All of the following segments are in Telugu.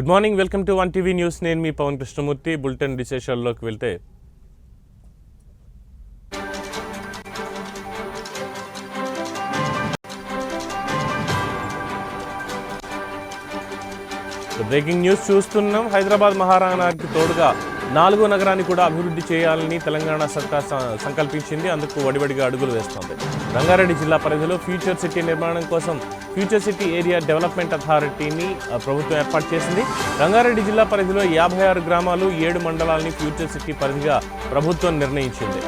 Good morning, welcome to one TV news. నేను మీ పవన్ కృష్ణమూర్తి. బులెటిన్ విశేషాల్లోకి వెళ్తే బ్రేకింగ్ న్యూస్ చూస్తున్నాం. హైదరాబాద్ మహానగరానికి తోడుగా 4వ నగరాన్ని కూడా అభివృద్ధి చేయాలని తెలంగాణ సర్కార్ సంకల్పించింది. అందుకు వడివడిగా అడుగులు వేస్తోంది. రంగారెడ్డి జిల్లా పరిధిలో ఫ్యూచర్ సిటీ నిర్మాణం కోసం ఫ్యూచర్ సిటీ ఏరియా డెవలప్మెంట్ అథారిటీని ప్రభుత్వం ఏర్పాటు చేసింది. రంగారెడ్డి జిల్లా పరిధిలో 56 గ్రామాలు 7 మండలాలని ఫ్యూచర్ సిటీ పరిధిగా ప్రభుత్వం నిర్ణయించింది.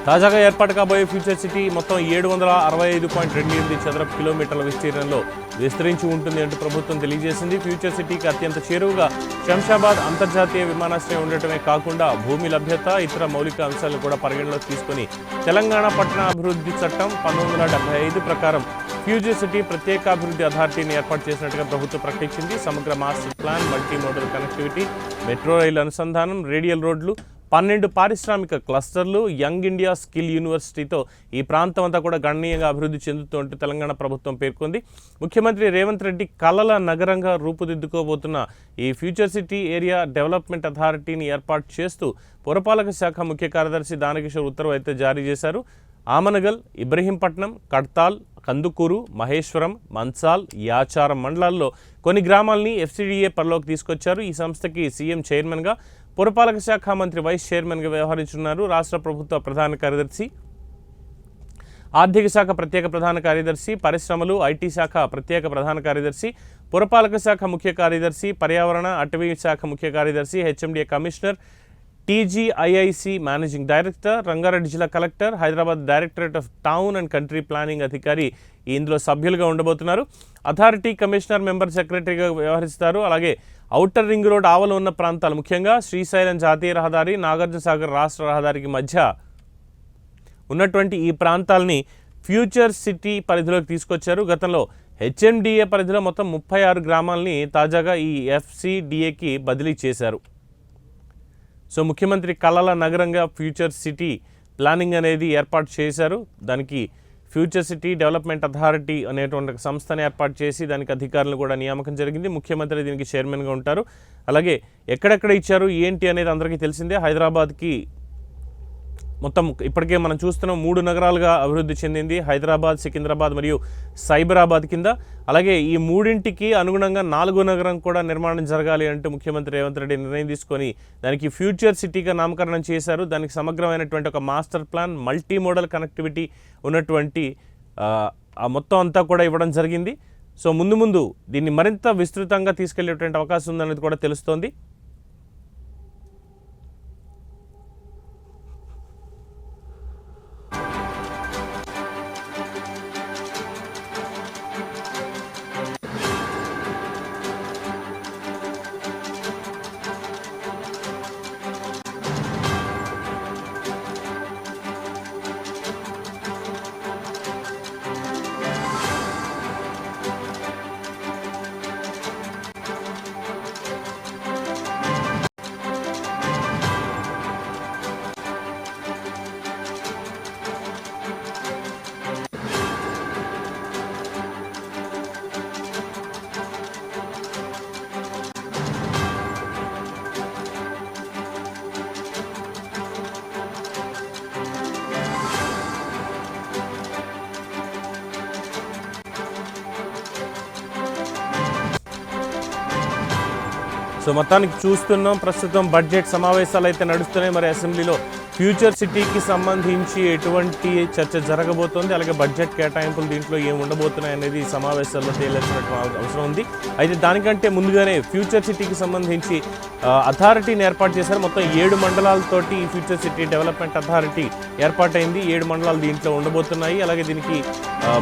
తాజాగా ఏర్పాటు కాబోయే ఫ్యూచర్ సిటీ మొత్తం 765.28 చదరపు కిలోమీటర్ల విస్తీర్ణంలో విస్తరించి ఉంటుంది అంటూ ప్రభుత్వం తెలియజేసింది. ఫ్యూచర్ సిటీకి అత్యంత చేరువుగా శంషాబాద్ అంతర్జాతీయ విమానాశ్రయం ఉండటమే కాకుండా భూమి లభ్యత, ఇతర మౌలిక అంశాలను కూడా పరిగణలోకి తీసుకుని తెలంగాణ పట్టణ అభివృద్ధి చట్టం 1975 ప్రకారం ఫ్యూచర్ సిటీ ప్రత్యేకాభివృద్ధి అథారిటీని ఏర్పాటు చేసినట్టుగా ప్రభుత్వం ప్రకటించింది. సమగ్ర master plan, multi modal connectivity, metro రైలు అనుసంధానం, రేడియల్ రోడ్లు, 12 పారిశ్రామిక క్లస్టర్లు, యంగ్ ఇండియా స్కిల్ యూనివర్సిటీతో ఈ ప్రాంతం అంతా కూడా గణనీయంగా అభివృద్ధి చెందుతుంటూ తెలంగాణ ప్రభుత్వం పేర్కొంది. ముఖ్యమంత్రి రేవంత్ రెడ్డి కలల నగరంగా రూపుదిద్దుకోబోతున్న ఈ ఫ్యూచర్ సిటీ ఏరియా డెవలప్మెంట్ అథారిటీని ఏర్పాటు చేస్తూ పురపాలక శాఖ ముఖ్య కార్యదర్శి దానకిషోర్ ఉత్తర్వు అయితే జారీ చేశారు. ఆమనగల్, ఇబ్రహీంపట్నం, కడ్తాల్, కందుకూరు, మహేశ్వరం, మన్సాల్, యాచారం మండలాల్లో కొన్ని గ్రామాలని ఎఫ్సిడిఏ పరిలోకి తీసుకొచ్చారు. ఈ సంస్థకి సీఎం చైర్మన్గా, పురపాలక శాఖ మంత్రి వైస్ చైర్మన్గా వ్యవహరించున్నారు. రాష్ట్ర ప్రభుత్వ ప్రధాన కార్యదర్శి, ఆర్థిక శాఖ ప్రత్యేక ప్రధాన కార్యదర్శి, పరిశ్రమలు, ఐటీ శాఖ ప్రత్యేక ప్రధాన కార్యదర్శి, పురపాలక శాఖ ముఖ్య కార్యదర్శి, పర్యావరణ అటవీ శాఖ ముఖ్య కార్యదర్శి, HMDA commissioner, TGIIC managing director, Rangareddy జిల్లా collector, Hyderabad directorate of town and country planning అధికారి ఇందులో సభ్యులుగా ఉండబోతున్నారు. అథారిటీ కమిషనర్ మెంబర్ సెక్రటరీగా వ్యవహరిస్తారు. అలాగే ఔటర్ రింగ్ రోడ్ ఆవలు ఉన్న ప్రాంతాలు, ముఖ్యంగా శ్రీశైలం జాతీయ రహదారి, నాగార్జునసాగర్ రాష్ట్ర రహదారికి మధ్య ఉన్నటువంటి ఈ ప్రాంతాలని ఫ్యూచర్ సిటీ పరిధిలోకి తీసుకొచ్చారు. గతంలో హెచ్ఎండిఏ పరిధిలో మొత్తం 36 గ్రామాలని తాజాగా ఈ ఎఫ్సిడిఏకి బదిలీ చేశారు. సో ముఖ్యమంత్రి కలల నగరంగా ఫ్యూచర్ సిటీ ప్లానింగ్ అనేది ఏర్పాటు చేశారు. దానికి ఫ్యూచర్ సిటీ డెవలప్మెంట్ అథారిటీ అనేటువంటి సంస్థని ఏర్పాటు చేసి దానికి అధికారులు కూడా నియామకం జరిగింది. ముఖ్యమంత్రి దీనికి చైర్మన్గా ఉంటారు. అలాగే ఎక్కడెక్కడ ఇచ్చారు ఏంటి అనేది అందరికీ తెలిసిందే. హైదరాబాద్కి మొత్తం ఇప్పటికే మనం చూస్తున్నాం 3 నగరాలుగా అభివృద్ధి చెందింది. హైదరాబాద్, సికింద్రాబాద్ మరియు సైబరాబాద్ కింద. అలాగే ఈ మూడింటికి అనుగుణంగా 4వ నగరం కూడా నిర్మాణం జరగాలి అంటూ ముఖ్యమంత్రి రేవంత్ రెడ్డి నిర్ణయం తీసుకొని దానికి ఫ్యూచర్ సిటీగా నామకరణం చేశారు. దానికి సమగ్రమైనటువంటి ఒక master plan, multi modal connectivity ఉన్నటువంటి ఆ మొత్తం అంతా కూడా ఇవ్వడం జరిగింది. సో ముందు దీన్ని మరింత విస్తృతంగా తీసుకెళ్లేటువంటి అవకాశం ఉందనేది కూడా తెలుస్తోంది. సో మొత్తానికి చూస్తున్నాం, ప్రస్తుతం బడ్జెట్ సమావేశాలు అయితే నడుస్తున్నాయి. మరి అసెంబ్లీలో ఫ్యూచర్ సిటీకి సంబంధించి ఎటువంటి చర్చ జరగబోతోంది, అలాగే బడ్జెట్ కేటాయింపులు దీంట్లో ఏమి ఉండబోతున్నాయి అనేది సమావేశాల్లో తేలాల్సినటువంటి అవసరం ఉంది. అయితే దానికంటే ముందుగానే ఫ్యూచర్ సిటీకి సంబంధించి అథారిటీని ఏర్పాటు చేశారు. మొత్తం 7 మండలాలతోటి ఈ ఫ్యూచర్ సిటీ డెవలప్మెంట్ అథారిటీ ఏర్పాటైంది. 7 మండలాలు దీంట్లో ఉండబోతున్నాయి. అలాగే దీనికి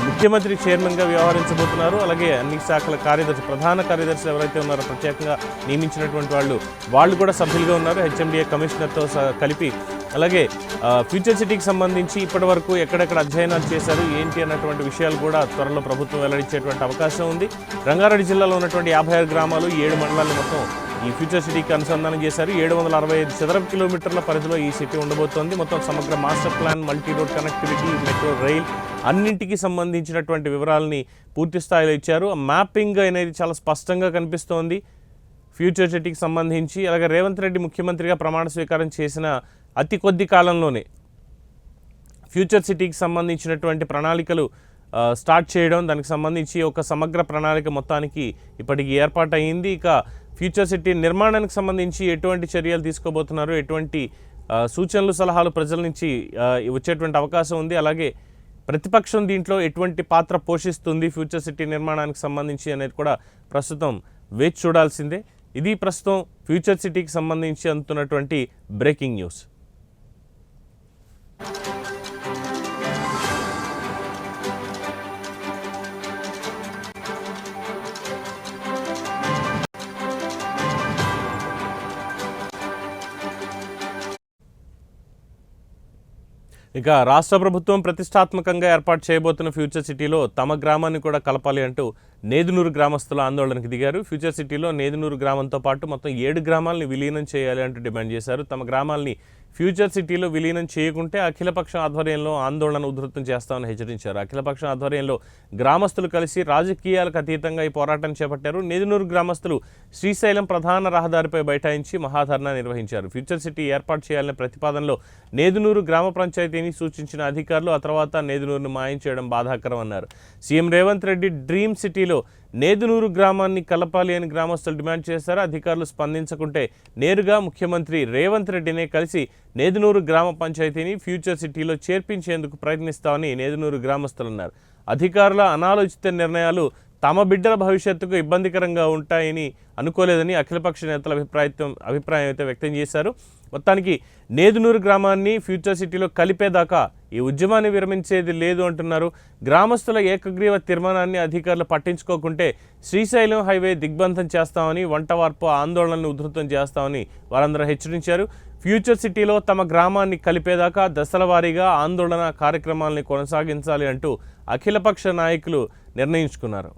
ముఖ్యమంత్రి చైర్మన్గా వ్యవహరించబోతున్నారు. అలాగే అన్ని శాఖల కార్యదర్శి, ప్రధాన కార్యదర్శులు ఎవరైతే ఉన్నారో ప్రత్యేకంగా నియమించినటువంటి వాళ్ళు కూడా సభ్యులుగా ఉన్నారు. హెచ్ఎండిఏ కమిషనర్తో కలిపి. అలాగే ఫ్యూచర్ సిటీకి సంబంధించి ఇప్పటి వరకు ఎక్కడెక్కడ అధ్యయనాలు చేశారు ఏంటి అన్నటువంటి విషయాలు కూడా త్వరలో ప్రభుత్వం వెల్లడించేటువంటి అవకాశం ఉంది. రంగారెడ్డి జిల్లాలో ఉన్నటువంటి 56 గ్రామాలు 7 మండలాలను మొత్తం ఈ ఫ్యూచర్ సిటీకి అనుసంధానం చేశారు. 765 చదరపు కిలోమీటర్ల పరిధిలో ఈ సిటీ ఉండబోతోంది. మొత్తం సమగ్ర master plan, multi road connectivity, metro rail అన్నింటికి సంబంధించినటువంటి వివరాలని పూర్తి స్థాయిలో ఇచ్చారు. మ్యాపింగ్ అనేది చాలా స్పష్టంగా కనిపిస్తోంది ఫ్యూచర్ సిటీకి సంబంధించి. అలాగే రేవంత్ రెడ్డి ముఖ్యమంత్రిగా ప్రమాణ స్వీకారం చేసిన అతి కొద్ది కాలంలోనే ఫ్యూచర్ సిటీకి సంబంధించినటువంటి ప్రణాళికలు స్టార్ట్ చేయడం, దానికి సంబంధించి ఒక సమగ్ర ప్రణాళిక మొత్తానికి ఇప్పటికి ఏర్పాటయింది. ఇక ఫ్యూచర్ సిటీ నిర్మాణానికి సంబంధించి ఎటువంటి చర్యలు తీసుకోబోతున్నారు, ఎటువంటి సూచనలు సలహాలు ప్రజల నుంచి వచ్చేటువంటి అవకాశం ఉంది, అలాగే ప్రతిపక్షం దీంట్లో ఎటువంటి పాత్ర పోషిస్తుంది ఫ్యూచర్ సిటీ నిర్మాణానికి సంబంధించి అనేది కూడా ప్రస్తుతం వేచి చూడాల్సిందే. ఇది ప్రస్తుతం ఫ్యూచర్ సిటీకి సంబంధించి అందుతున్నటువంటి బ్రేకింగ్ న్యూస్. ఇక రాష్ట్ర ప్రభుత్వం ప్రతిష్టాత్మకంగా ఏర్పాటు చేయబోతున్న ఫ్యూచర్ సిటీలో తమ గ్రామాన్ని కూడా కలపాలి అంటూ నేదునూరు గ్రామస్తులు ఆందోళనకు దిగారు. ఫ్యూచర్ సిటీలో నేదునూరు గ్రామంతో పాటు మొత్తం 7 గ్రామాలని విలీనం చేయాలి అంటూ డిమాండ్ చేశారు. తమ గ్రామాల్ని ఫ్యూచర్ సిటీలో విలీనం చేయకుంటే అఖిలపక్షం ఆధ్వర్యంలో ఆందోళన ఉధృతం చేస్తామని హెచ్చరించారు. అఖిలపక్షం ఆధ్వర్యంలో గ్రామస్తులు కలిసి రాజకీయాలకు అతీతంగా ఈ పోరాటాన్ని చేపట్టారు. నేదునూరు గ్రామస్తులు శ్రీశైలం ప్రధాన రహదారిపై బైఠాయించి మహాధర్నా నిర్వహించారు. ఫ్యూచర్ సిటీ ఏర్పాటు చేయాలనే ప్రతిపాదనలో నేదునూరు గ్రామ పంచాయతీని సూచించిన అధికారులు ఆ తర్వాత నేదునూరును మాయం చేయడం బాధాకరం అన్నారు. సీఎం రేవంత్ రెడ్డి డ్రీమ్ సిటీలో నేదునూరు గ్రామాన్ని కలపాలి అని గ్రామస్తులు డిమాండ్ చేశారు. అధికారులు స్పందించకుంటే నేరుగా ముఖ్యమంత్రి రేవంత్ రెడ్డినే కలిసి నేదునూరు గ్రామ పంచాయతీని ఫ్యూచర్ సిటీలో చేర్పించేందుకు ప్రయత్నిస్తామని నేదునూరు గ్రామస్తులు అన్నారు. అధికారుల అనాలోచిత నిర్ణయాలు తమ బిడ్డల భవిష్యత్తుకు ఇబ్బందికరంగా ఉంటాయని అనుకోలేదని అఖిలపక్ష నేతల అభిప్రాయం అయితే వ్యక్తం చేశారు. మొత్తానికి నేదునూరు గ్రామాన్ని ఫ్యూచర్ సిటీలో కలిపేదాకా ఈ ఉద్యమాన్ని విరమించేది లేదు అంటున్నారు. గ్రామస్తుల ఏకగ్రీవ తీర్మానాన్ని అధికారులు పట్టించుకోకుంటే శ్రీశైలం హైవే దిగ్బంధం చేస్తామని, వంటవార్పు ఆందోళనను ఉధృతం చేస్తామని వారందరూ హెచ్చరించారు. ఫ్యూచర్ సిటీలో తమ గ్రామాన్ని కలిపేదాకా దశల వారీగా ఆందోళన కార్యక్రమాలని కొనసాగించాలి అంటూ అఖిలపక్ష నాయకులు నిర్ణయించుకున్నారు.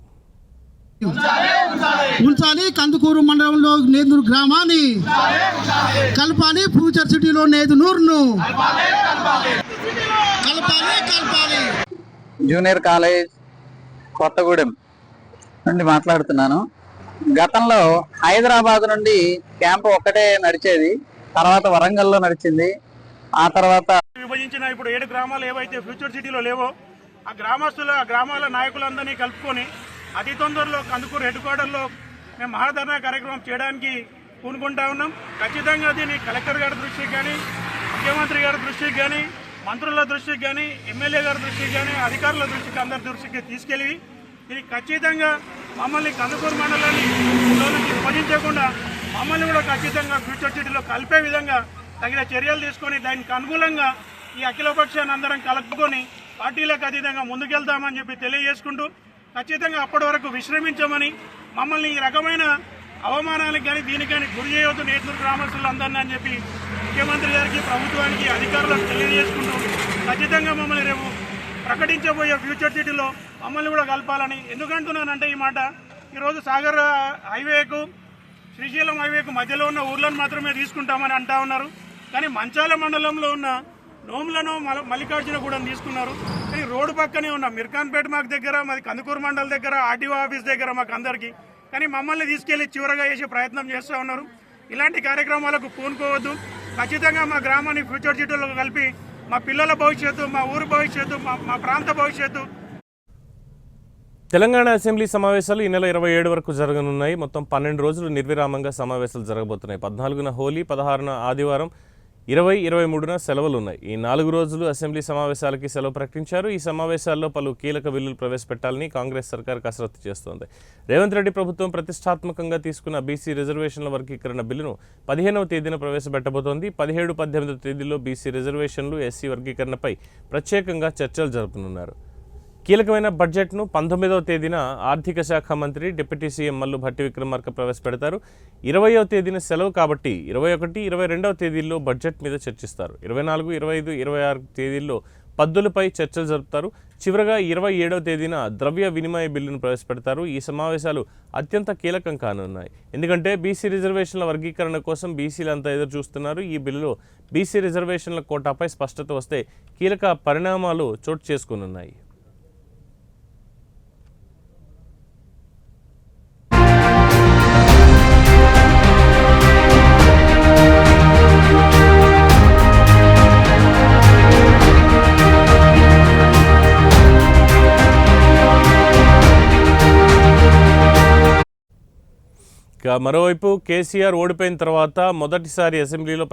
ఉంచాలి, కందుకూరు మండలంలో నేదునూరు గ్రామాన్ని కలపాలి, ఫ్యూచర్ సిటీలో నేదునూరును కలపాలి. జూనియర్ కాలేజ్ కొత్తగూడెం నుండి మాట్లాడుతున్నాను. గతంలో హైదరాబాద్ నుండి క్యాంపు ఒక్కటే నడిచేది, తర్వాత వరంగల్లో నడిచింది, ఆ తర్వాత విభజించిన ఇప్పుడు 7 గ్రామాలు ఏవైతే ఫ్యూచర్ సిటీలో లేవో ఆ గ్రామాల నాయకులందరినీ కలుపుకొని అతి తొందరలో కందుకూరు హెడ్ క్వార్టర్లో మేము మహాధర్నా కార్యక్రమం చేయడానికి పూనుకుంటా ఉన్నాం. ఖచ్చితంగా దీన్ని కలెక్టర్ గారి దృష్టికి కానీ, ముఖ్యమంత్రి గారి దృష్టికి కానీ, మంత్రుల దృష్టికి కానీ, ఎమ్మెల్యే గారి దృష్టికి కానీ, అధికారుల దృష్టికి అందరి దృష్టికి తీసుకెళ్ళి ఇది ఖచ్చితంగా మమ్మల్ని కందుకూరు మండలాన్ని విభజించకుండా మమ్మల్ని కూడా ఖచ్చితంగా ఫ్యూచర్ సిటీలో కలిపే విధంగా తగిన చర్యలు తీసుకొని దానికి అనుకూలంగా ఈ అఖిలపక్షాన్ని అందరం కలుపుకొని పార్టీలకు అతీతంగా ముందుకెళ్తామని చెప్పి తెలియజేసుకుంటూ ఖచ్చితంగా అప్పటి వరకు విశ్రమించమని, మమ్మల్ని ఈ రకమైన అవమానాలకు కానీ దీనికి కానీ గురి చేయవద్దు నేదునూరు గ్రామస్తులందరినీ అని చెప్పి ముఖ్యమంత్రి గారికి, ప్రభుత్వానికి, అధికారులకు తెలియజేసుకుంటూ ఖచ్చితంగా మమ్మల్ని రేపు ప్రకటించబోయే ఫ్యూచర్ సిటీలో మమ్మల్ని కూడా కలపాలని. ఎందుకంటున్నానంటే ఈ మాట, ఈరోజు సాగర్ హైవేకు, శ్రీశైలం హైవేకు మధ్యలో ఉన్న ఊర్లను మాత్రమే తీసుకుంటామని అంటా ఉన్నారు. కానీ మంచాల మండలంలో ఉన్న నోములను మల్లికార్జునగూడెం తీసుకున్నారు. కానీ రోడ్డు పక్కనే ఉన్న మిర్ఖాన్పేట మాకు దగ్గర, మాది కందుకూరు మండల దగ్గర, ఆర్టీఓ ఆఫీస్ దగ్గర మాకు అందరికీ, కానీ మమ్మల్ని తీసుకెళ్లి చివరగా చేసే ప్రయత్నం చేస్తూ ఉన్నారు. ఇలాంటి కార్యక్రమాలకు పూనుకోవద్దు. ఖచ్చితంగా మా గ్రామాన్ని ఫ్యూచర్ సిటీలో కలిపి మా పిల్లల భవిష్యత్తు, మా ఊరు భవిష్యత్తు, మా ప్రాంత భవిష్యత్తు. తెలంగాణ అసెంబ్లీ సమావేశాలు ఈ నెల 27 వరకు జరగనున్నాయి. మొత్తం 12 రోజులు నిర్విరామంగా సమావేశాలు జరగబోతున్నాయి. 14న హోలీ, 16న ఆదివారం, 20, 23న సెలవులు ఉన్నాయి. ఈ 4 రోజులు అసెంబ్లీ సమావేశాలకి సెలవు ప్రకటించారు. ఈ సమావేశాల్లో పలు కీలక బిల్లులు ప్రవేశపెట్టాలని కాంగ్రెస్ సర్కార్ కసరత్తు చేస్తోంది. రేవంత్ రెడ్డి ప్రభుత్వం ప్రతిష్టాత్మకంగా తీసుకున్న బీసీ రిజర్వేషన్ల వర్గీకరణ బిల్లును 15వ తేదీన ప్రవేశపెట్టబోతోంది. 17, 18వ తేదీల్లో బీసీ రిజర్వేషన్లు, ఎస్సీ వర్గీకరణపై ప్రత్యేకంగా చర్చలు జరుపనున్నారు. కీలకమైన బడ్జెట్ను 19వ తేదీన ఆర్థిక శాఖ మంత్రి డిప్యూటీ సీఎం మల్లు భట్టి విక్రమార్క ప్రవేశపెడతారు. 20వ తేదీన సెలవు కాబట్టి 21, 22వ తేదీల్లో బడ్జెట్ మీద చర్చిస్తారు. 24, 25, 26 తేదీల్లో పద్దులపై చర్చలు జరుపుతారు. చివరగా 27వ తేదీన ద్రవ్య వినిమయ బిల్లును ప్రవేశపెడతారు. ఈ సమావేశాలు అత్యంత కీలకం కానున్నాయి. ఎందుకంటే బీసీ రిజర్వేషన్ల వర్గీకరణ కోసం బీసీలంతా ఎదురు చూస్తున్నారు. ఈ బిల్లులో బీసీ రిజర్వేషన్ల కోటాపై స్పష్టత వస్తే కీలక పరిణామాలు చోటు చేసుకునున్నాయి. మరోవైపు కేసీఆర్ ఓడిపోయిన తర్వాత మొదటిసారి అసెంబ్లీలో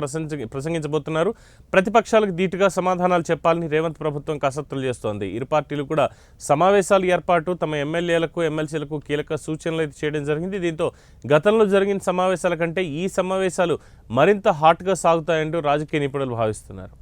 ప్రసంగించబోతున్నారు. ప్రతిపక్షాలకు ధీటుగా సమాధానాలు చెప్పాలని రేవంత్ ప్రభుత్వం కసరత్తులు చేస్తోంది. ఇరు పార్టీలు కూడా సమావేశాల ఏర్పాటు తమ ఎమ్మెల్యేలకు ఎమ్మెల్సీలకు కీలక సూచనలు అయితే చేయడం జరిగింది. దీంతో గతంలో జరిగిన సమావేశాల కంటే ఈ సమావేశాలు మరింత హాట్గా సాగుతాయంటూ రాజకీయ నిపుణులు భావిస్తున్నారు.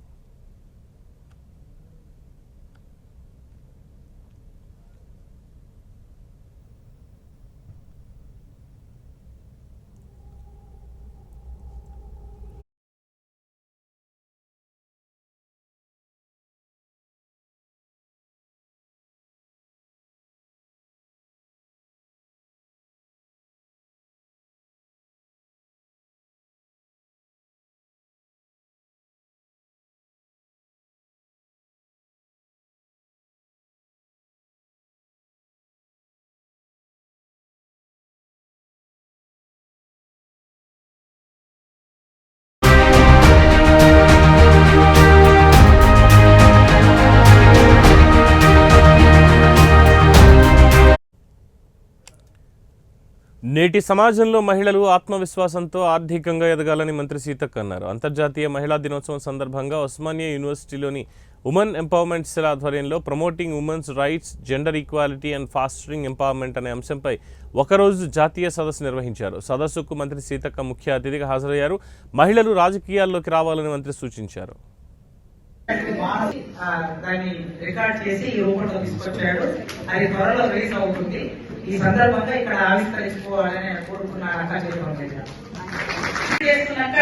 నేటి సమాజంలో మహిళలు ఆత్మవిశ్వాసంతో ఆర్థికంగా ఎదగాలని మంత్రి సీతక్క అన్నారు. అంతర్జాతీయ మహిళా దినోత్సవం సందర్భంగా ఉస్మానియా యూనివర్సిటీలోని ఉమెన్ ఎంపవర్మెంట్ సెల్ ఆధ్వర్యంలో promoting women's rights, gender equality and fostering empowerment అనే అంశంపై ఒకరోజు జాతీయ సదస్సు నిర్వహించారు. సదస్సుకు మంత్రి సీతక్క ముఖ్య అతిథిగా హాజరయ్యారు. మహిళలు రాజకీయాల్లోకి రావాలని మంత్రి సూచించారు. దాన్ని రికార్డ్ చేసి ఈ రూపంలో తీసుకొచ్చాడు. అది త్వరలో రిలీజ్ అవుతుంది. ఈ సందర్భంగా ఇక్కడ ఆవిష్కరించుకోవాలని నేను కోరుకున్నాను. చేస్తున్నాక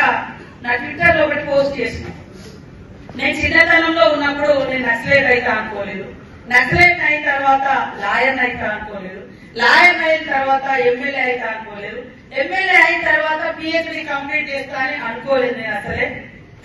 నా ట్విట్టర్ లో ఒకటి పోస్ట్ చేసిన, నేను చిన్నతనంలో ఉన్నప్పుడు నేను నక్సలైట్ అయితే అనుకోలేదు, నక్సలైట్ అయిన తర్వాత లాయర్ అయితే అనుకోలేదు, లాయర్ అయిన తర్వాత ఎమ్మెల్యే అయితే అనుకోలేదు, ఎమ్మెల్యే అయిన తర్వాత పిహెచ్డి కంప్లీట్ చేస్తా అని అనుకోలేదు నేను అసలే.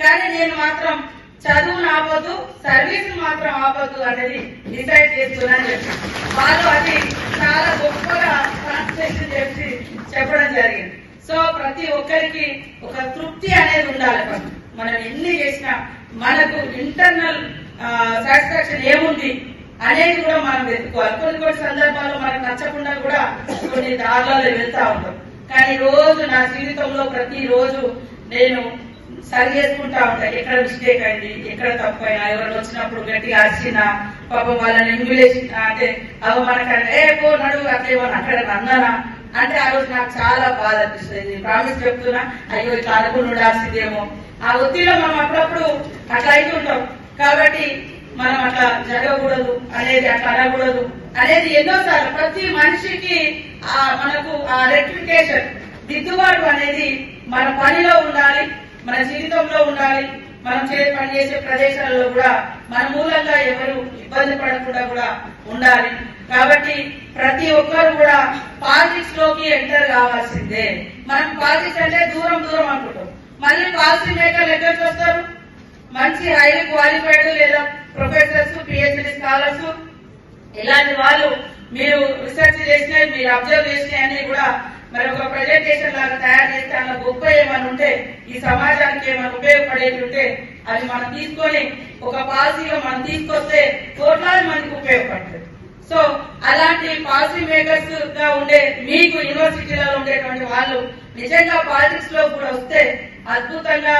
కానీ నేను మాత్రం చదువును ఆపొద్దు, సర్వీస్ మాత్రం ఆపొద్దు అనేది డిసైడ్ చేస్తున్నాను చెప్పి వాళ్ళు అది చాలా గొప్పగా ట్రాన్స్లేషన్ చేసి చెప్పడం జరిగింది. సో ప్రతి ఒక్కరికి ఒక తృప్తి అనేది ఉండాలి. మనం ఎన్ని చేసినా మనకు ఇంటర్నల్ సాటిస్ఫాక్షన్ ఏముంది అనేది కూడా మనం వెతుక్కోవాలి. కొన్ని సందర్భాల్లో మనకు నచ్చకుండా కూడా కొన్ని దారులలో వెళ్తా ఉంటాం. కానీ రోజు నా జీవితంలో ప్రతి రోజు నేను సరి చేసుకుంటా ఉంటా. ఎక్కడ మిస్టేక్ అయింది, ఎక్కడ తప్పు అయినా, ఎవరైనా వచ్చినప్పుడు గట్టిగా అరిచినా, పాపం వాళ్ళని ఎంగులేసి అంటే అవమానకరంగా పో నడువు అట్లేమని అక్కడ అన్నానా అంటే ఆ రోజు నాకు చాలా బాధ అనిపిస్తుంది. ప్రామిస్ చెప్తున్నా, అయ్యో ఇట్లా అనుకుని ఉండాల్సిందేమో. ఆ ఒత్తిడిలో మనం అప్పుడప్పుడు అట్లా అవుతుంటాం. కాబట్టి మనం అట్లా జరగకూడదు అనేది, అట్లా అనకూడదు అనేది ఎన్నోసార్లు ప్రతి మనిషికి మనకు ఆ రెక్టిఫికేషన్, దిద్దుబాటు అనేది మన పనిలో ఉండాలి, మన జీవితంలో ఉండాలి. మనం పనిచేసే ప్రదేశాలలో కూడా మన మూలంగా ఎవరు ఇబ్బంది పడకుండా కూడా ఉండాలి. కాబట్టి ప్రతి ఒక్కరు కూడా పాలిటిక్స్ లోకి ఎంటర్ కావాల్సిందే. మనం పాలిటిక్స్ అంటే దూరం దూరం అనుకుంటాం. మళ్ళీ పాలసీ మేకర్లు ఎక్కడికి వస్తారు? మంచి హైలీ క్వాలిఫైడ్ లేదా ప్రొఫెసర్స్, పిహెచ్డి స్కాలర్స్, ఇలాంటి వాళ్ళు మీరు రీసెర్చ్ చేసినాయి, మీరు అబ్జర్వ్ చేసినాయి అన్ని కూడా మరి ఒక ప్రజెంటేషన్ లాగా తయారు చేస్తే అన్న గొప్ప ఏమని ఉంటే, ఈ సమాజానికి ఏమైనా ఉపయోగపడేది ఉంటే అది మనం తీసుకొని ఒక పాలసీగా మనం తీసుకొస్తే కోట్లాది మందికి ఉపయోగపడుతుంది. సో అలాంటి పాలసీ మేకర్స్ గా ఉండే మీకు యూనివర్సిటీలలో ఉండేటువంటి వాళ్ళు నిజంగా పాలిటిక్స్ లో కూడా వస్తే అద్భుతంగా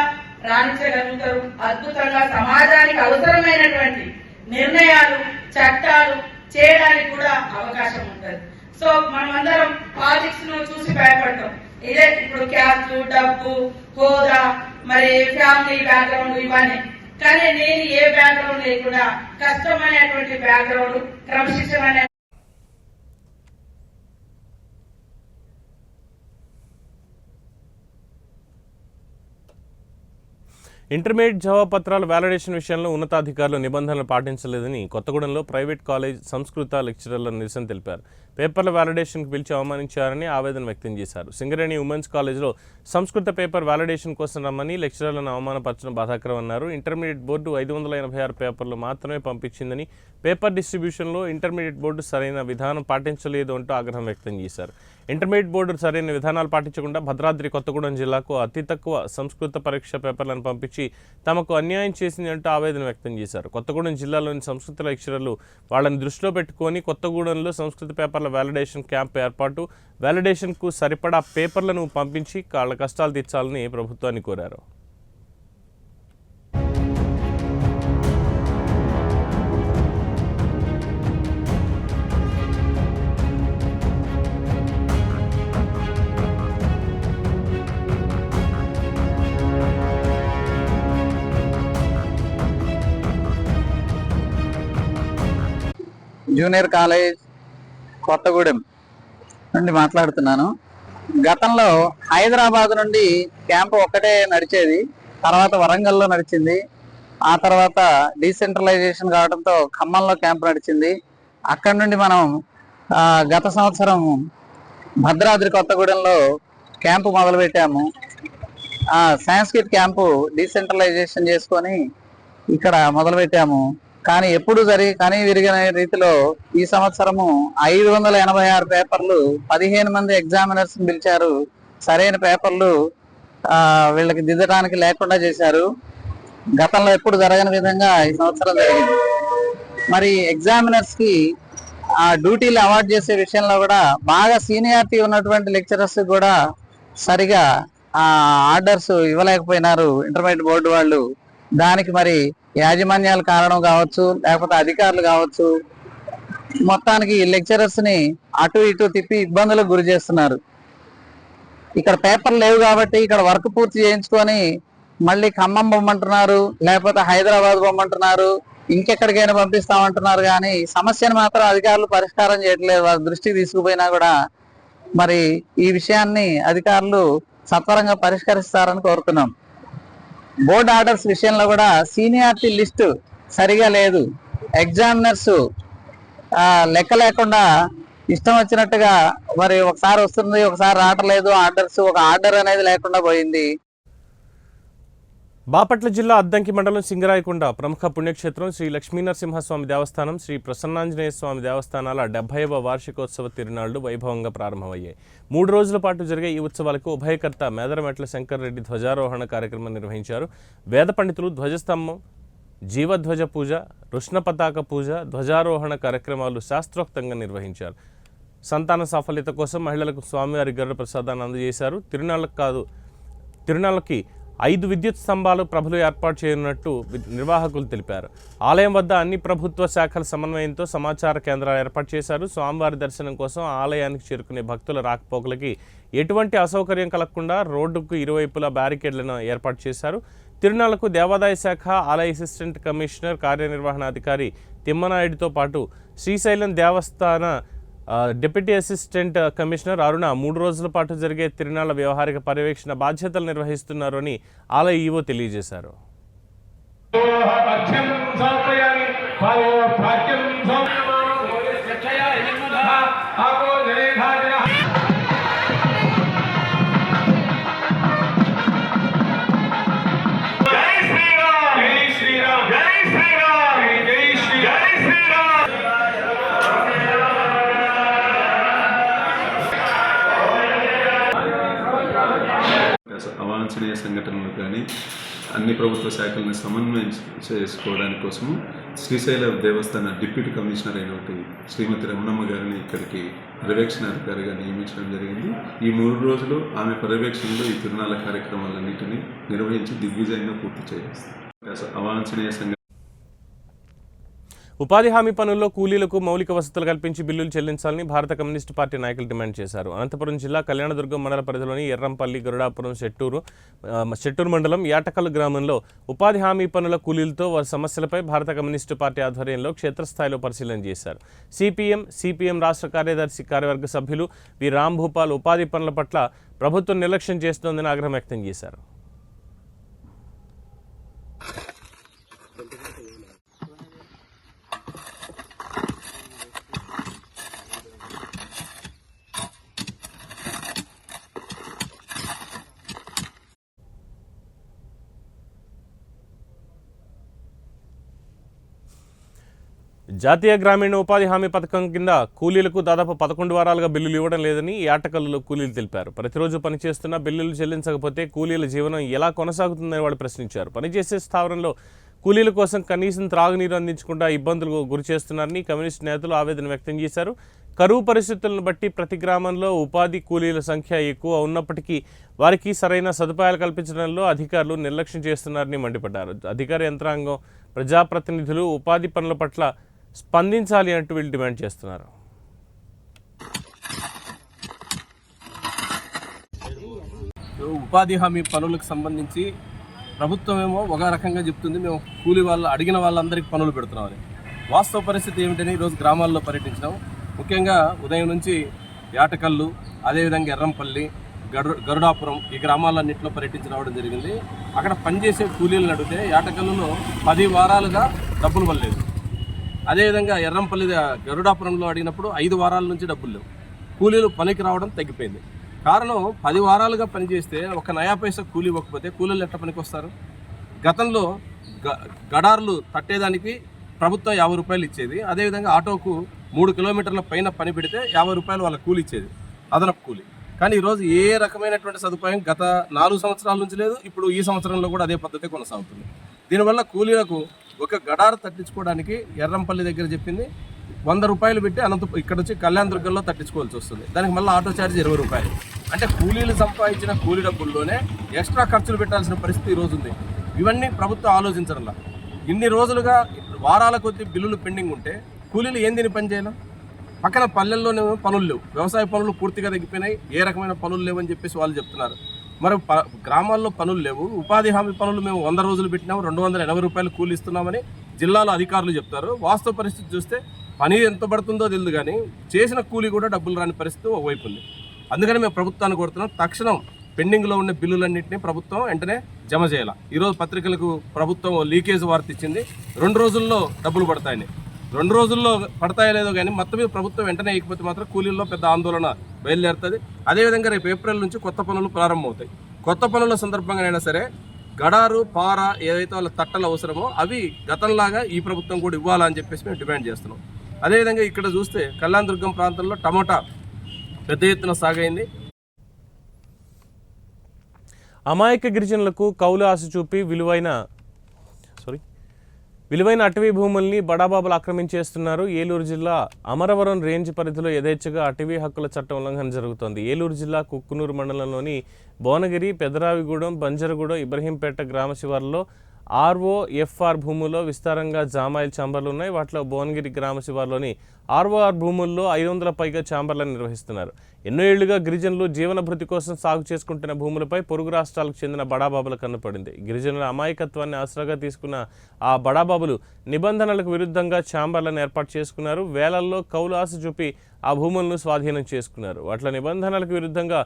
రాణించగలుగుతారు. అద్భుతంగా సమాజానికి అవసరమైనటువంటి నిర్ణయాలు, చట్టాలు చేయడానికి కూడా అవకాశం ఉంటుంది. సో మనమందరం పాలిటిక్స్ ను చూసి భయపడతాం. ఇదే ఇప్పుడు క్యాస్ట్, డబ్బు, హోదా, మరి ఫ్యామిలీ బ్యాక్గ్రౌండ్ ఇవన్నీ. కానీ నేను ఏ బ్యాక్గ్రౌండ్ లేకుండా కష్టమైనటువంటి బ్యాక్గ్రౌండ్, క్రమశిక్షణ ఇంటర్మీడియట్ జవాబుపత్రాల వ్యాలిడేషన్ విషయంలో ఉన్నతాధికారులు నిబంధనలు పాటించలేదని కొత్తగూడెంలో ప్రైవేట్ కాలేజ్ సంస్కృత లెక్చరర్ల నిరసన తెలిపారు. పేపర్ల వ్యాలిడేషన్కు పిలిచి అవమానించారని ఆవేదన వ్యక్తం చేశారు. సింగరేణి ఉమెన్స్ కాలేజ్లో సంస్కృత పేపర్ వ్యాలిడేషన్ కోసం రమ్మని లెక్చరర్లను అవమానపరచడం బాధాకరమన్నారు. ఇంటర్మీడియట్ బోర్డు 586 పేపర్లు మాత్రమే పంపించిందని, పేపర్ డిస్ట్రిబ్యూషన్లో ఇంటర్మీడియట్ బోర్డు సరైన విధానం పాటించలేదు అంటూ ఆగ్రహం వ్యక్తం చేశారు. ఇంటర్మీడియట్ బోర్డు సరైన విధానాలు పాటించకుండా భద్రాద్రి కొత్తగూడెం జిల్లాకు అతి తక్కువ సంస్కృత పరీక్ష పేపర్లను పంపించి తమకు అన్యాయం చేసింది అంటూ ఆవేదన వ్యక్తం చేశారు. కొత్తగూడెం జిల్లాలోని సంస్కృత లెక్చరర్లు వాళ్ళని దృష్టిలో పెట్టుకొని కొత్తగూడెంలో సంస్కృత పేపర్ల వ్యాలిడేషన్ క్యాంప్ ఏర్పాటు, వ్యాలిడేషన్కు సరిపడా పేపర్లను పంపించి వాళ్ళ కష్టాలు తీర్చాలని ప్రభుత్వాన్ని కోరారు. జూనియర్ కాలేజ్ కొత్తగూడెం నుండి మాట్లాడుతున్నాను. గతంలో హైదరాబాద్ నుండి క్యాంపు ఒక్కటే నడిచేది, తర్వాత వరంగల్లో నడిచింది, ఆ తర్వాత డీసెంట్రలైజేషన్ కావడంతో ఖమ్మంలో క్యాంపు నడిచింది. అక్కడి నుండి మనం గత సంవత్సరం భద్రాద్రి కొత్తగూడెంలో క్యాంపు మొదలుపెట్టాము. సాంస్క్రిట్ క్యాంపు డీసెంట్రలైజేషన్ చేసుకొని ఇక్కడ మొదలుపెట్టాము. కానీ ఎప్పుడు కని విరిగిన రీతిలో ఈ సంవత్సరము 586 పేపర్లు, 15 మంది ఎగ్జామినర్స్ పిలిచారు. సరైన పేపర్లు వీళ్ళకి దిద్దడానికి లేకుండా చేశారు. గతంలో ఎప్పుడు జరగని విధంగా ఈ సంవత్సరం జరిగింది. మరి ఎగ్జామినర్స్ కి ఆ డ్యూటీలు అవార్డు చేసే విషయంలో కూడా బాగా సీనియారిటీ ఉన్నటువంటి లెక్చరర్స్ కూడా సరిగా ఆ ఆర్డర్స్ ఇవ్వలేకపోయినారు ఇంటర్మీడియట్ బోర్డు వాళ్ళు. దానికి మరి యాజమాన్యాల కారణం కావచ్చు, లేకపోతే అధికారులు కావచ్చు, మొత్తానికి లెక్చరర్స్ ని అటు ఇటు తిప్పి ఇబ్బందులకు గురి చేస్తున్నారు. ఇక్కడ పేపర్లు లేవు కాబట్టి ఇక్కడ వర్క్ పూర్తి చేయించుకొని మళ్ళీ ఖమ్మం పొమ్మంటున్నారు, లేకపోతే హైదరాబాద్ పొమ్మంటున్నారు, ఇంకెక్కడికైనా పంపిస్తామంటున్నారు. కానీ సమస్యను మాత్రం అధికారులు పరిష్కారం చేయట్లేదు. వారి దృష్టికి తీసుకుపోయినా కూడా మరి ఈ విషయాన్ని అధికారులు సత్వరంగా పరిష్కరిస్తారని కోరుతున్నాం. బోర్డు ఆర్డర్స్ విషయంలో కూడా సీనియారిటీ లిస్టు సరిగా లేదు. ఎగ్జామినర్స్ లెక్క లేకుండా ఇష్టం వచ్చినట్టుగా మరి ఒకసారి వస్తుంది, ఒకసారి రావట్లేదు. ఆర్డర్స్ ఒక ఆర్డర్ అనేది లేకుండా పోయింది. బాపట్ల జిల్లా అద్దంకి మండలం సింగరాయకొండ ప్రముఖ పుణ్యక్షేత్రం శ్రీ లక్ష్మీనరసింహస్వామి దేవస్థానం, శ్రీ ప్రసన్నాంజనేయ స్వామి దేవస్థానాల 70వ వార్షికోత్సవ తిరునాళ్లు వైభవంగా ప్రారంభమయ్యాయి. 3 రోజుల పాటు జరిగే ఈ ఉత్సవాలకు ఉభయకర్త మేదరమెట్ల శంకర్ రెడ్డి ధ్వజారోహణ కార్యక్రమం నిర్వహించారు. వేద పండితులు ధ్వజస్తంభం, జీవధ్వజ పూజ, కృష్ణ పతాక పూజ, ధ్వజారోహణ కార్యక్రమాలు శాస్త్రోక్తంగా నిర్వహించారు. సంతాన సాఫల్యత కోసం మహిళలకు స్వామివారి గరుడ ప్రసాదాన్ని అందజేశారు. తిరునాళ్ళకి 5 విద్యుత్ స్తంభాలు ప్రభలు ఏర్పాటు చేయనున్నట్టు నిర్వాహకులు తెలిపారు. ఆలయం వద్ద అన్ని ప్రభుత్వ శాఖల సమన్వయంతో సమాచార కేంద్రాలు ఏర్పాటు చేశారు. స్వామివారి దర్శనం కోసం ఆలయానికి చేరుకునే భక్తుల రాకపోకలకి ఎటువంటి అసౌకర్యం కలగకుండా రోడ్డుకు ఇరువైపులా బ్యారికేడ్లను ఏర్పాటు చేశారు. తిరునాళ్లకు దేవాదాయ శాఖ ఆలయ అసిస్టెంట్ కమిషనర్ కార్యనిర్వహణాధికారి తిమ్మనాయుడితో పాటు శ్రీశైలం దేవస్థాన డిప్యూటీ అసిస్టెంట్ కమిషనర్ అరుణ 3 రోజుల పాటు జరిగే తిరునాళ్ల వ్యవహారిక పర్యవేక్షణ బాధ్యతలు నిర్వహిస్తున్నారు అని ఆలయ ఈవో తెలియజేశారు. అవాంఛనీయ సంఘటనలు కానీ అన్ని ప్రభుత్వ శాఖలను సమన్వయం చేసుకోవడానికి కోసము శ్రీశైల దేవస్థాన డిప్యూటీ కమిషనర్ అయినటువంటి శ్రీమతి రమణమ్మ గారిని ఇక్కడికి పర్యవేక్షణాధికారిగా నియమించడం జరిగింది. ఈ 3 రోజులు ఆమె పర్యవేక్షణలో ఈ తిరునాళ్ల కార్యక్రమాలన్నింటినీ నిర్వహించి దిగ్విజయంగా పూర్తి చేస్తారు. అవాంఛనీయ ఉపాధి హామీ పనుల్లో కూలీలకు మౌలిక వసతులు కల్పించి బిల్లులు చెల్లించాలని భారత కమ్యూనిస్టు పార్టీ నాయకులు డిమాండ్ చేశారు. అనంతపురం జిల్లా కళ్యాణదుర్గం మండల పరిధిలోని ఎర్రంపల్లి, గరుడాపురం, షెట్టూరు మండలం యాటకల్ గ్రామంలో ఉపాధి హామీ పనుల కూలీలతో వారి సమస్యలపై భారత కమ్యూనిస్టు పార్టీ ఆధ్వర్యంలో క్షేత్రస్థాయిలో పరిశీలన చేశారు. సిపిఎం రాష్ట్ర కార్యదర్శి కార్యవర్గ సభ్యులు వి రాంభూపాల్ ఉపాధి పనుల పట్ల ప్రభుత్వం నిర్లక్ష్యం చేస్తోందని ఆగ్రహం వ్యక్తం చేశారు. జాతీయ గ్రామీణ ఉపాధి హామీ పథకం కింద కూలీలకు దాదాపు 11 వారాలుగా బిల్లులు ఇవ్వడం లేదని యాటకల్లులో కూలీలు తెలిపారు. ప్రతిరోజు పనిచేస్తున్న బిల్లులు చెల్లించకపోతే కూలీల జీవనం ఎలా కొనసాగుతుందని వాళ్ళు ప్రశ్నించారు. పనిచేసే స్థావరంలో కూలీల కోసం కనీసం త్రాగునీరు అందించకుండా ఇబ్బందులకు గురి చేస్తున్నారని కమ్యూనిస్ట్ నేతలు ఆవేదన వ్యక్తం చేశారు. కరువు పరిస్థితులను బట్టి ప్రతి గ్రామంలో ఉపాధి కూలీల సంఖ్య ఎక్కువ ఉన్నప్పటికీ వారికి సరైన సదుపాయాలు కల్పించడంలో అధికారులు నిర్లక్ష్యం చేస్తున్నారని మండిపడ్డారు. అధికార యంత్రాంగం, ప్రజాప్రతినిధులు ఉపాధి పనుల పట్ల స్పందించాలి అంటూ వీళ్ళు డిమాండ్ చేస్తున్నారు. ఉపాధి హామీ పనులకు సంబంధించి ప్రభుత్వం ఏమో ఒక రకంగా చెప్తుంది, మేము కూలీ వాళ్ళు అడిగిన వాళ్ళందరికీ పనులు పెడుతున్నామని. వాస్తవ పరిస్థితి ఏమిటని ఈరోజు గ్రామాల్లో పర్యటించినాం. ముఖ్యంగా ఉదయం నుంచి యాటకల్లు, అదేవిధంగా ఎర్రంపల్లి, గరుడాపురం ఈ గ్రామాలన్నింటిలో పర్యటించి రావడం జరిగింది. అక్కడ పనిచేసే కూలీలను అడిగితే యాటకల్లులో 10 వారాలుగా డబ్బులు పడలేదు. అదేవిధంగా ఎర్రంపల్లి గరుడాపురంలో అడిగినప్పుడు 5 వారాల నుంచి డబ్బులు లేవు. కూలీలు పనికి రావడం తగ్గిపోయింది. కారణం 10 వారాలుగా పనిచేస్తే ఒక నయా పైసా కూలీ ఇవ్వకపోతే కూలీలు ఎట్లా పనికి వస్తారు? గతంలో గడార్లు తట్టేదానికి ప్రభుత్వం 50 రూపాయలు ఇచ్చేది. అదేవిధంగా ఆటోకు 3 కిలోమీటర్ల పైన పని పెడితే 50 రూపాయలు వాళ్ళ కూలి ఇచ్చేది, అదనపు కూలి. కానీ ఈరోజు ఏ రకమైనటువంటి సదుపాయం గత 4 సంవత్సరాల నుంచి లేదు. ఇప్పుడు ఈ సంవత్సరంలో కూడా అదే పద్ధతి కొనసాగుతుంది. దీనివల్ల కూలీలకు ఒక గడారు తట్టించుకోవడానికి ఎర్రంపల్లి దగ్గర చెప్పింది 100 రూపాయలు పెట్టి ఇక్కడ వచ్చి కళ్యాణ దుర్గంలో తట్టించుకోవాల్సి వస్తుంది. దానికి మళ్ళీ ఆటో ఛార్జ్ 20 రూపాయలు. అంటే కూలీలు సంపాదించిన కూలీ డబ్బుల్లోనే ఎక్స్ట్రా ఖర్చులు పెట్టాల్సిన పరిస్థితి ఈరోజు ఉంది. ఇవన్నీ ప్రభుత్వం ఆలోచించడంలా. ఇన్ని రోజులుగా వారాల కొద్ది బిల్లులు పెండింగ్ ఉంటే కూలీలు ఏం తిని పని చేయాలి? పక్కన పల్లెల్లోనే పనులు లేవు, వ్యవసాయ పనులు పూర్తిగా తగ్గిపోయినాయి, ఏ రకమైన పనులు లేవని చెప్పేసి వాళ్ళు చెప్తున్నారు. మరి గ్రామాల్లో పనులు లేవు, ఉపాధి హామీ పనులు మేము 100 రోజులు పెట్టినాము, 280 రూపాయలు కూలి ఇస్తున్నామని జిల్లాలో అధికారులు చెప్తారు. వాస్తవ పరిస్థితి చూస్తే పని ఎంత పడుతుందో తెలియదు, కానీ చేసిన కూలీ కూడా డబ్బులు రాని పరిస్థితి ఒకవైపు ఉంది. అందుకని మేము ప్రభుత్వాన్ని కోరుతున్నాం, తక్షణం పెండింగ్లో ఉన్న బిల్లులన్నింటినీ ప్రభుత్వం వెంటనే జమ చేయాలి. ఈరోజు పత్రికలకు ప్రభుత్వం లీకేజ్ వార్త ఇచ్చింది, 2 రోజుల్లో డబ్బులు పడతాయని. 2 రోజుల్లో పడతాయో లేదో కానీ మొత్తం మీద ప్రభుత్వం వెంటనే వేయకపోతే మాత్రం కూలీల్లో పెద్ద ఆందోళన బయలుదేరుతుంది. అదేవిధంగా రేపు ఏప్రిల్ నుంచి కొత్త పనులు ప్రారంభమవుతాయి. కొత్త పనుల సందర్భంగానైనా సరే గడారు, పార ఏదైతే వాళ్ళ తట్టలు అవసరమో అవి గతంలాగా ఈ ప్రభుత్వం కూడా ఇవ్వాలని చెప్పేసి మేము డిమాండ్ చేస్తున్నాం. అదేవిధంగా ఇక్కడ చూస్తే కళ్యాణ దుర్గం ప్రాంతంలో టమోటా పెద్ద ఎత్తున సాగైంది. అమాయక గిరిజనులకు కౌలు ఆశ చూపి విలువైన అటవీ భూముల్ని బడాబాబులు ఆక్రమించేస్తున్నారు. ఏలూరు జిల్లా అమరవరం రేంజ్ పరిధిలో యథేచ్ఛగా అటవీ హక్కుల చట్టం ఉల్లంఘన జరుగుతోంది. ఏలూరు జిల్లా కుక్కునూరు మండలంలోని భువనగిరి, పెదరావిగూడెం, బంజరగూడెం, ఇబ్రహీంపేట గ్రామ శివార్లలో ROFR భూముల్లో విస్తారంగా జామాయిల్ ఛాంబర్లు ఉన్నాయి. వాటిలో భువనగిరి గ్రామ శివార్లోని ROR భూముల్లో 500 పైగా ఛాంబర్లను నిర్వహిస్తున్నారు. ఎన్నో ఏళ్లుగా గిరిజనులు జీవనభృతి కోసం సాగు చేసుకుంటున్న భూములపై పొరుగు రాష్ట్రాలకు చెందిన బడాబాబుల కన్నుపడింది. గిరిజనుల అమాయకత్వాన్ని ఆసరాగా తీసుకున్న ఆ బడాబాబులు నిబంధనలకు విరుద్ధంగా ఛాంబర్లను ఏర్పాటు చేసుకున్నారు. వేలల్లో కౌలు ఆశ చూపి ఆ భూములను స్వాధీనం చేసుకున్నారు. వాటి నిబంధనలకు విరుద్ధంగా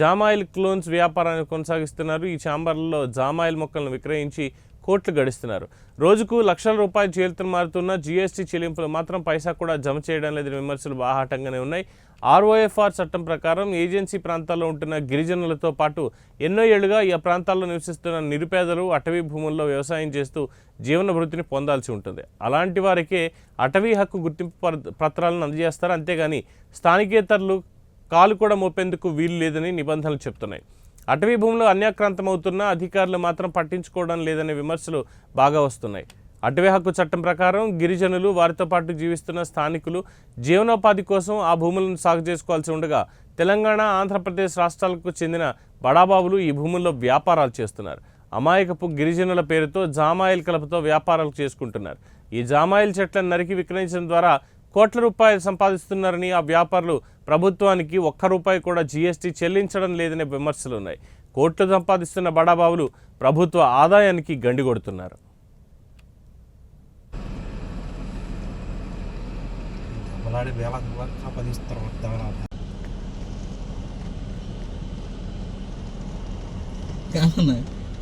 జామాయిల్ క్లోన్స్ వ్యాపారాన్ని కొనసాగిస్తున్నారు. ఈ ఛాంబర్లలో జామాయిల్ మొక్కలను విక్రయించి కోట్లు గడిస్తున్నారు. రోజుకు లక్షల రూపాయలు చేతులు మారుతున్న GST చెల్లింపులు మాత్రం పైసా కూడా జమ చేయడం లేదని విమర్శలు బాహాటంగానే ఉన్నాయి. ROFR చట్టం ప్రకారం ఏజెన్సీ ప్రాంతాల్లో ఉంటున్న గిరిజనులతో పాటు ఎన్నో ఏళ్లుగా ఈ ప్రాంతాల్లో నివసిస్తున్న నిరుపేదలు అటవీ భూముల్లో వ్యవసాయం చేస్తూ జీవన భృతిని పొందాల్సి ఉంటుంది. అలాంటి వారికే అటవీ హక్కు గుర్తింపు పత్రాలను అందజేస్తారు. అంతేగాని స్థానికేతరులు కాలు కూడా మోపేందుకు వీలు లేదని నిబంధనలు చెప్తున్నాయి. అటవీ భూములు అన్యాక్రాంతమవుతున్నా అధికారులు మాత్రం పట్టించుకోవడం లేదనే విమర్శలు బాగా వస్తున్నాయి. అటవీ హక్కు చట్టం ప్రకారం గిరిజనులు, వారితో పాటు జీవిస్తున్న స్థానికులు జీవనోపాధి కోసం ఆ భూములను సాగు చేసుకోవాల్సి ఉండగా తెలంగాణ, ఆంధ్రప్రదేశ్ రాష్ట్రాలకు చెందిన బడాబాబులు ఈ భూముల్లో వ్యాపారాలు చేస్తున్నారు. అమాయకపు గిరిజనుల పేరుతో జామాయిల్ కలపతో వ్యాపారాలు చేసుకుంటున్నారు. ఈ జామాయిల్ చెట్లను నరికి విక్రయించడం ద్వారా కోట్ల రూపాయలు సంపాదిస్తున్నారని ఆ వ్యాపారులు ప్రభుత్వానికి 1 రూపాయి కూడా GST చెల్లించడం లేదనే విమర్శలు ఉన్నాయి. కోట్లు సంపాదిస్తున్న బడాబాబులు ప్రభుత్వ ఆదాయానికి గండి కొడుతున్నారు.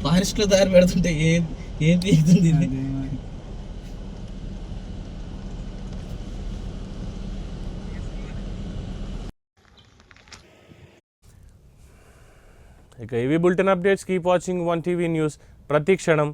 ఫారెస్ట్ లో దారి పెడుతుంటే ఏం తీస్తుంది? ఇక ఇవి bulletin updates. Keep watching 1 TV news. ప్రతి క్షణం